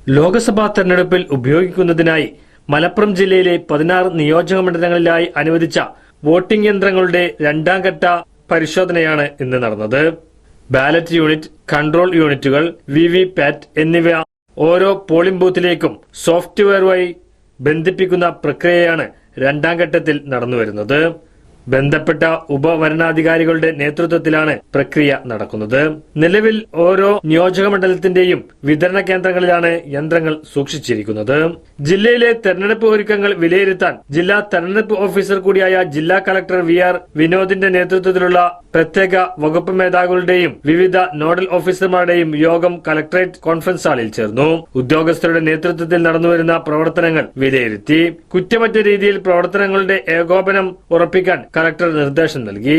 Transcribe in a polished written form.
ലോക്സഭാ തെരഞ്ഞെടുപ്പിൽ ഉപയോഗിക്കുന്നതിനായി മലപ്പുറം ജില്ലയിലെ 16 നിയോജക മണ്ഡലങ്ങളിലായി അനുവദിച്ച വോട്ടിംഗ് യന്ത്രങ്ങളുടെ രണ്ടാം ഘട്ട പരിശോധനയാണ് ഇന്ന് നടന്നത്. ബാലറ്റ് യൂണിറ്റ്, കൺട്രോൾ യൂണിറ്റുകൾ, വിവിപാറ്റ് എന്നിവ ഓരോ പോളിംഗ് ബൂത്തിലേക്കും സോഫ്റ്റ്വെയർ വഴി ബന്ധിപ്പിക്കുന്ന പ്രക്രിയയാണ് രണ്ടാം ഘട്ടത്തിൽ നടന്നുവരുന്നത്. ബന്ധപ്പെട്ട ഉപവരണാധികാരികളുടെ നേതൃത്വത്തിലാണ് പ്രക്രിയ നടക്കുന്നത്. നിലവിൽ ഓരോ നിയോജക മണ്ഡലത്തിന്റെയും വിതരണ കേന്ദ്രങ്ങളിലാണ് യന്ത്രങ്ങൾ സൂക്ഷിച്ചിരിക്കുന്നത്. ജില്ലയിലെ തെരഞ്ഞെടുപ്പ് ഒരുക്കങ്ങൾ വിലയിരുത്താൻ ജില്ലാ തെരഞ്ഞെടുപ്പ് ഓഫീസർ കൂടിയായ ജില്ലാ കളക്ടർ VR വിനോദിന്റെ നേതൃത്വത്തിലുള്ള പ്രത്യേക വകുപ്പ് മേധാവികളുടെയും വിവിധ നോഡൽ ഓഫീസർമാരുടെയും യോഗം കളക്ടറേറ്റ് കോൺഫറൻസ് ഹാളിൽ ചേർന്നു. ഉദ്യോഗസ്ഥരുടെ നേതൃത്വത്തിൽ നടന്നുവരുന്ന പ്രവർത്തനങ്ങൾ വിലയിരുത്തി. കുറ്റമറ്റ രീതിയിൽ പ്രവർത്തനങ്ങളുടെ ഏകോപനം ഉറപ്പിക്കാൻ കളക്ടർ നിർദ്ദേശം നൽകി.